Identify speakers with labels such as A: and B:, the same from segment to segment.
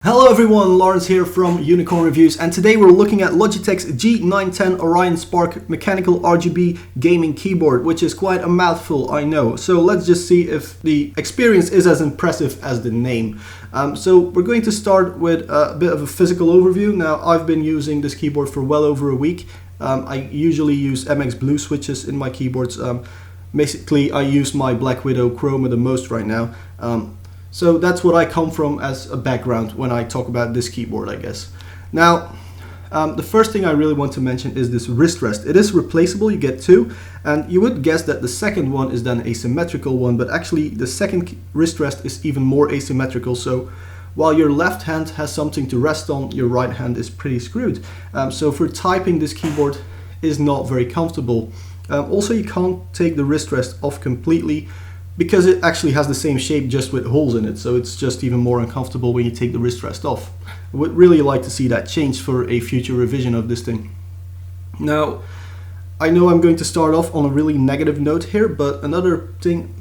A: Hello everyone, Lawrence here from Unicorn Reviews, and today we're looking at Logitech's G910 Orion Spark mechanical RGB gaming keyboard, which is quite a mouthful, I know. So let's just see if the experience is as impressive as the name. So we're going to start with a bit of a physical overview. Now, I've been using this keyboard for well over a week. I usually use MX Blue switches in my keyboards. Basically, I use my Blackwidow Chroma the most right now. So that's what I come from as a background when I talk about this keyboard, I guess. Now, the first thing I really want to mention is this wrist rest. It is replaceable, you get two, and you would guess that the second one is then asymmetrical one, but actually the second wrist rest is even more asymmetrical. So while your left hand has something to rest on, your right hand is pretty screwed. So for typing, this keyboard is not very comfortable. Also, you can't take the wrist rest off completely, because it actually has the same shape just with holes in it, so it's just even more uncomfortable when you take the wrist rest off. I would really like to see that change for a future revision of this thing. Now, I know I'm going to start off on a really negative note here, but another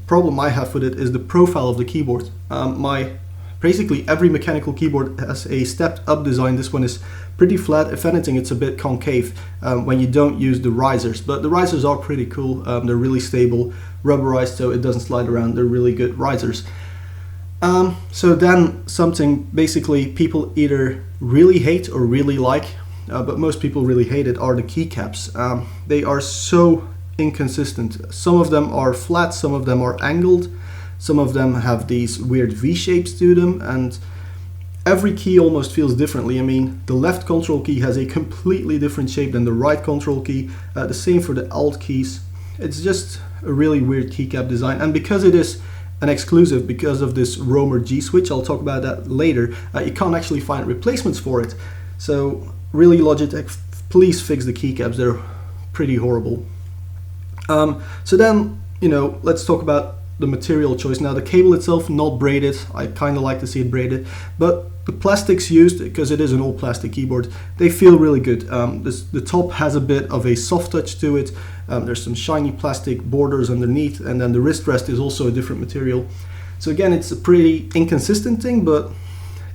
A: problem I have with it is the profile of the keyboard. Basically every mechanical keyboard has a stepped up design. This one is pretty flat. If anything, it's a bit concave when you don't use the risers, but the risers are pretty cool. They're really stable, rubberized, so it doesn't slide around. They're really good risers. So then something basically people either really hate or really like, but most people really hate it, are the keycaps. They are so inconsistent. Some of them are flat, some of them are angled, some of them have these weird V shapes to them, and every key almost feels differently. I mean, the left control key has a completely different shape than the right control key. The same for the Alt keys. It's just a really weird keycap design, and because it is an exclusive, because of this Romaji Switch, I'll talk about that later, you can't actually find replacements for it. So really, Logitech, please fix the keycaps. They're pretty horrible. So then, let's talk about the material choice. Now, the cable itself, not braided. I kind of like to see it braided, but the plastics used, because it is an all plastic keyboard, they feel really good. The top has a bit of a soft touch to it. There's some shiny plastic borders underneath, and then the wrist rest is also a different material. So again, it's a pretty inconsistent thing, but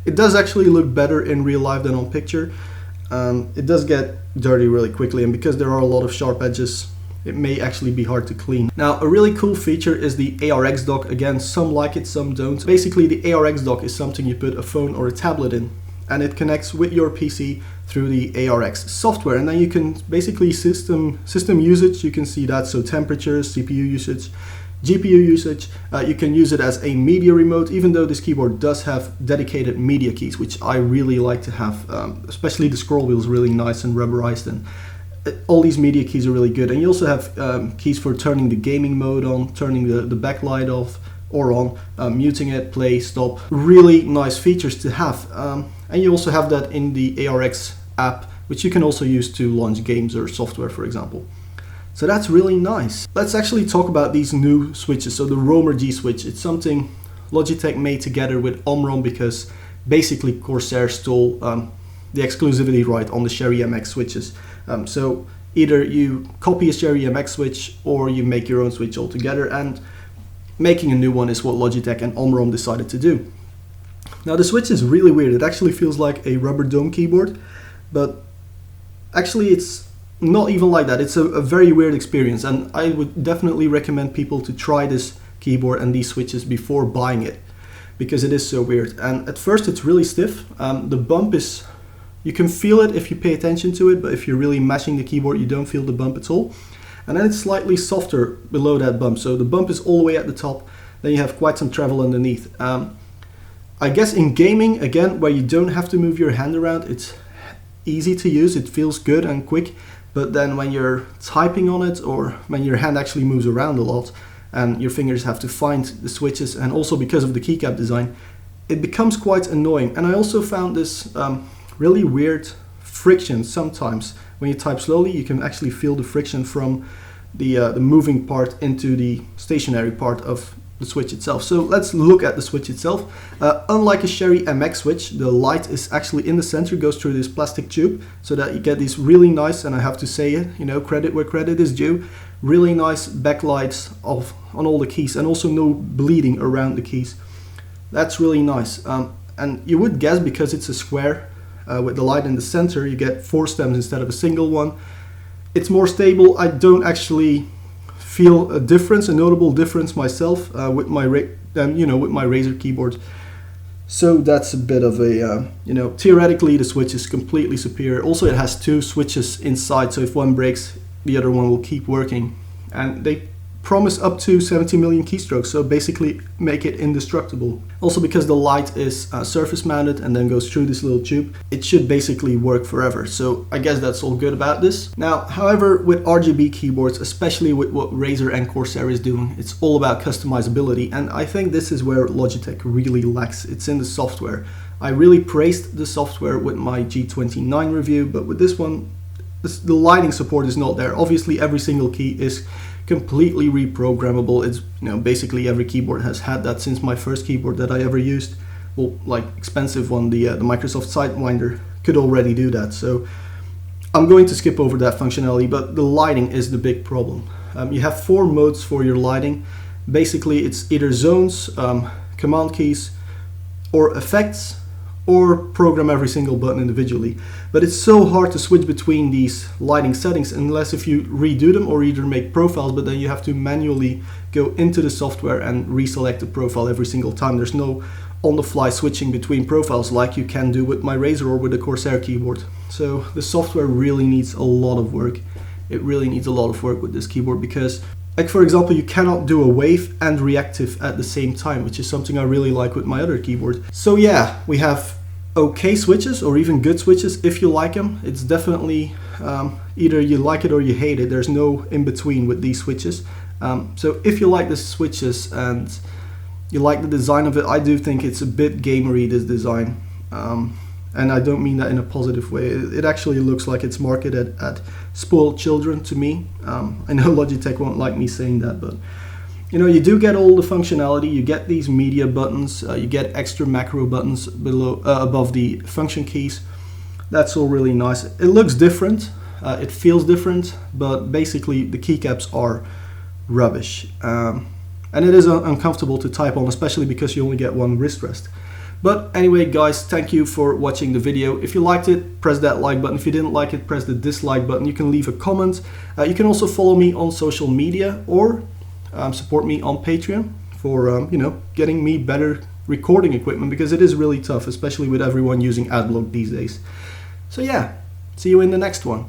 A: it does actually look better in real life than on picture. It does get dirty really quickly, and because there are a lot of sharp edges, it may actually be hard to clean. Now, a really cool feature is the ARX Dock. Again, some like it, some don't. Basically, the ARX Dock is something you put a phone or a tablet in, and it connects with your PC through the ARX software, and then you can basically system usage, you can see that, so temperatures, CPU usage, GPU usage. You can use it as a media remote, even though this keyboard does have dedicated media keys, which I really like to have. Especially the scroll wheel is really nice and rubberized, and all these media keys are really good. And you also have keys for turning the gaming mode on, turning the backlight off or on, muting it, play, stop. Really nice features to have. And you also have that in the ARX app, which you can also use to launch games or software, for example. So that's really nice. Let's actually talk about these new switches. So the Romer-G switch, it's something Logitech made together with Omron, because basically Corsair stole the exclusivity right on the Sherry MX switches. So either you copy a Sherry MX switch or you make your own switch altogether, and making a new one is what Logitech and Omron decided to do. Now, the switch is really weird. It actually feels like a rubber dome keyboard, but actually it's not even like that. It's a very weird experience, and I would definitely recommend people to try this keyboard and these switches before buying it, because it is so weird. And at first it's really stiff. The bump is, you can feel it if you pay attention to it, but if you're really mashing the keyboard, you don't feel the bump at all. And then it's slightly softer below that bump. So the bump is all the way at the top. Then you have quite some travel underneath. I guess in gaming, again, where you don't have to move your hand around, it's easy to use. It feels good and quick. But then when you're typing on it, or when your hand actually moves around a lot and your fingers have to find the switches, and also because of the keycap design, it becomes quite annoying. And I also found this really weird friction sometimes. When you type slowly, you can actually feel the friction from the moving part into the stationary part of the switch itself. So let's look at the switch itself. Unlike a Sherry MX switch, the light is actually in the center, goes through this plastic tube, so that you get these really nice, and I have to say it, credit where credit is due, really nice backlights on all the keys, and also no bleeding around the keys. That's really nice. And you would guess because it's a square with the light in the center, you get 4 stems instead of a single one. It's more stable. I don't actually feel a difference, a notable difference myself with my Razer keyboard. So that's a bit of a, theoretically the Switch is completely superior. Also, it has 2 switches inside, so if one breaks, the other one will keep working. And they promise up to 70 million keystrokes, so basically make it indestructible. Also, because the light is surface mounted and then goes through this little tube, it should basically work forever. So I guess that's all good about this. Now, however, with RGB keyboards, especially with what Razer and Corsair is doing, it's all about customizability, and I think this is where Logitech really lacks. It's in the software. I really praised the software with my G29 review, but with this one, the lighting support is not there. Obviously, every single key is completely reprogrammable. It's basically every keyboard has had that since my first keyboard that I ever used. Well, like expensive one, the Microsoft Sidewinder could already do that. So I'm going to skip over that functionality, but the lighting is the big problem. You have 4 modes for your lighting. Basically, it's either zones, command keys, or effects, or program every single button individually. But it's so hard to switch between these lighting settings unless if you redo them or either make profiles, but then you have to manually go into the software and reselect the profile every single time. There's no on-the-fly switching between profiles like you can do with my Razer or with the Corsair keyboard. So the software really needs a lot of work. It really needs a lot of work with this keyboard because, like for example, you cannot do a wave and reactive at the same time, which is something I really like with my other keyboard. So yeah, we have okay switches or even good switches if you like them. It's definitely either you like it or you hate it. There's no in between with these switches. So if you like the switches and you like the design of it, I do think it's a bit gamery, this design. And I don't mean that in a positive way. It actually looks like it's marketed at spoiled children to me. I know Logitech won't like me saying that, but you do get all the functionality. You get these media buttons, you get extra macro buttons below, above the function keys. That's all really nice. It looks different, it feels different, but basically the keycaps are rubbish. And it is uncomfortable to type on, especially because you only get one wrist rest. But anyway, guys, thank you for watching the video. If you liked it, press that like button. If you didn't like it, press the dislike button. You can leave a comment. You can also follow me on social media or support me on Patreon for getting me better recording equipment, because it is really tough, especially with everyone using AdBlock these days. So yeah, see you in the next one.